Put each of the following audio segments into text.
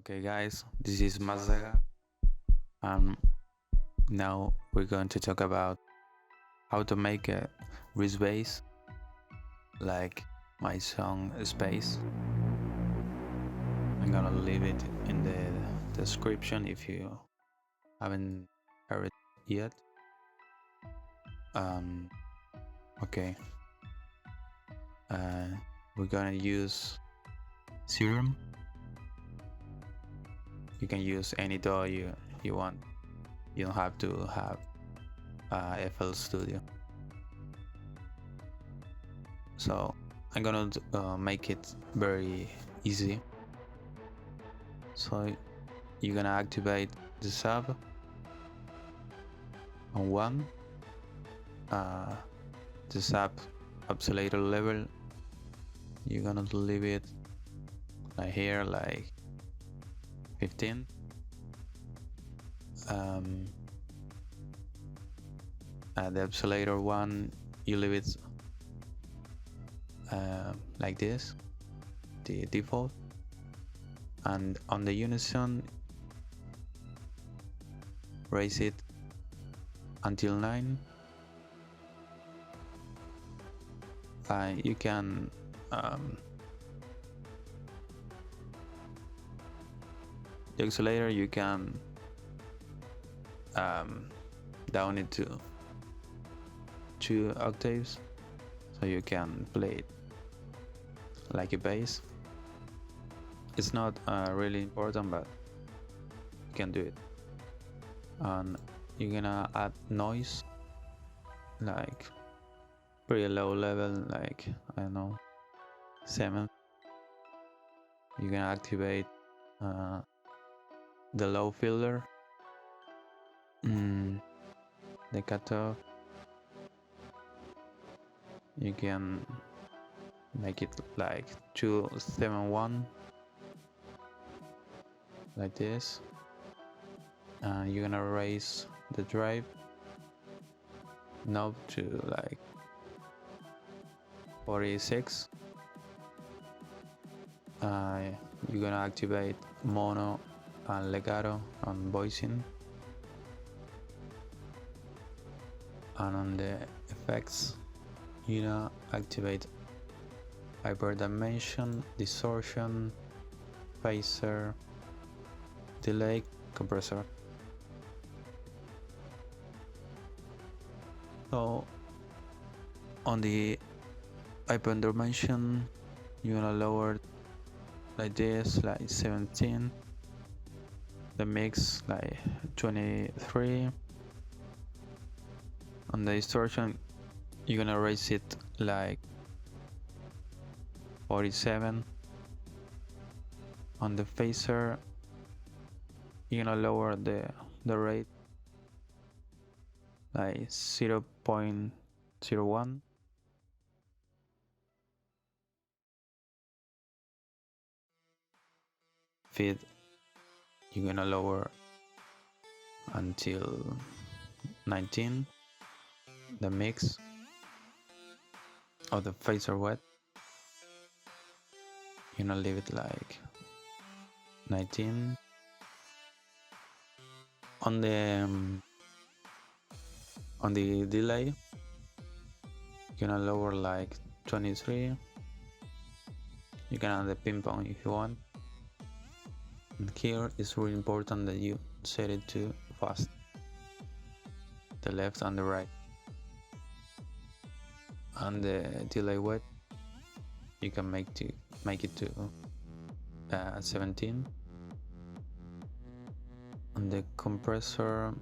Okay guys, this is MazagA, and now we're going to talk about how to make a Reese bass like my song Space. I'm gonna leave it in the description if you haven't heard it yet. Okay, we're gonna use Serum. You can use any DAW you want. You don't have to have FL Studio. So I'm gonna make it very easy. So you're gonna activate the sub on 1, the sub oscillator level. You're gonna leave it like here, like 15. The oscillator 1, you leave it like this, the default. And on the unison, raise it until 9. You can the oscillator, you can down it to 2 octaves, so you can play it like a bass. It's not really important, but you can do it. And you're gonna add noise, like pretty low level, like I don't know, 7. You're gonna activate the low filter, the cutoff. You can make it like 271, like this. You're gonna raise the drive knob to like 46. You're gonna activate mono and legato on voicing, and on the effects you're gonna activate hyperdimension, distortion, phaser, delay, compressor. So on the hyperdimension, you're gonna lower like this, like 17. The mix like 23. On the distortion, you're gonna raise it like 47. On the phaser, you're gonna lower the rate like 0.01. Feed, you're gonna lower until 19. The mix of the phaser wet, you're gonna leave it like 19. On the delay, you're gonna lower like 23. You can add the ping pong if you want. And here it's really important that you set it to fast, the left and the right. And the delay wet, you can make it to 17. And the compressor,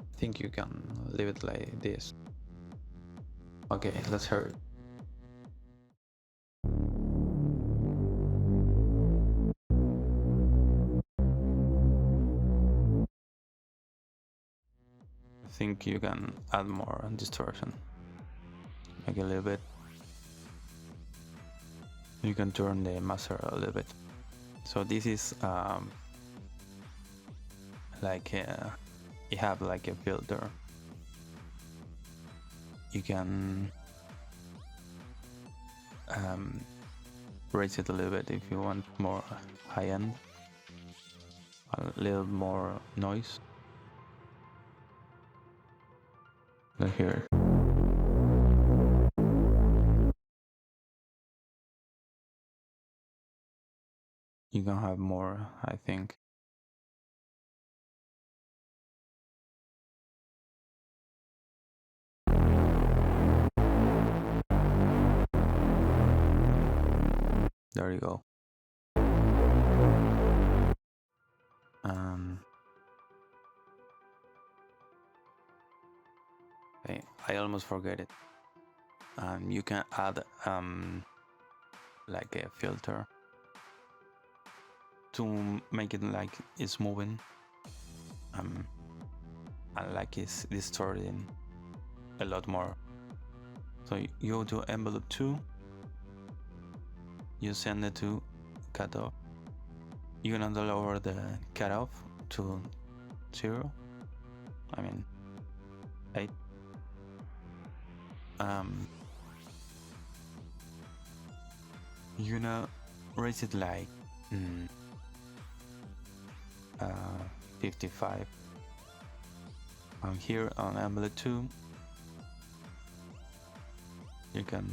I think you can leave it like this. Okay, let's hear it. I think you can add more distortion, like a little bit. You can turn the master a little bit. So this is like you have like a filter. You can raise it a little bit if you want more high-end, a little more noise. Look here. You can have more, I think. There you go. Okay, I almost forget it. You can add like a filter to make it like it's moving, and like it's distorting a lot more. So you go to envelope 2, you send it to cutoff. You're gonna lower the cutoff to 0. I mean 8. You're gonna raise it like 55. And here on envelope 2, you can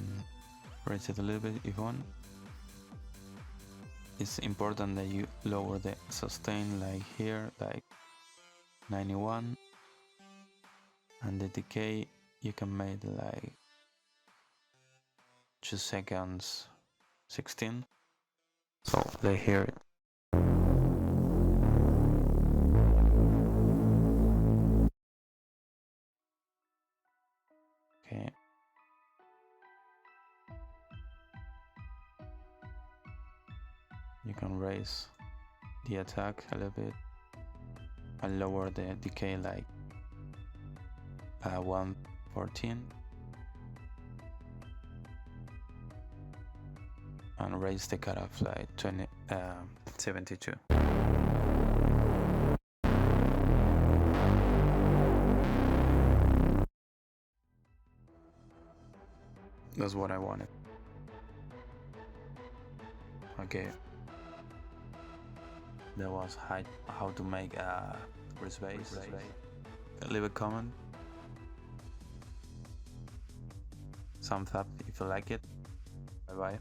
raise it a little bit if you want. It's important that you lower the sustain, like here, like 91, and the decay you can make like 2 seconds 16. So they hear it. Okay. You can raise the attack a little bit and lower the decay like 114, and raise the cutoff like 72. That's what I wanted. Okay. That was how to make a Reese bass. Leave a comment. Thumbs up if you like it. Bye bye.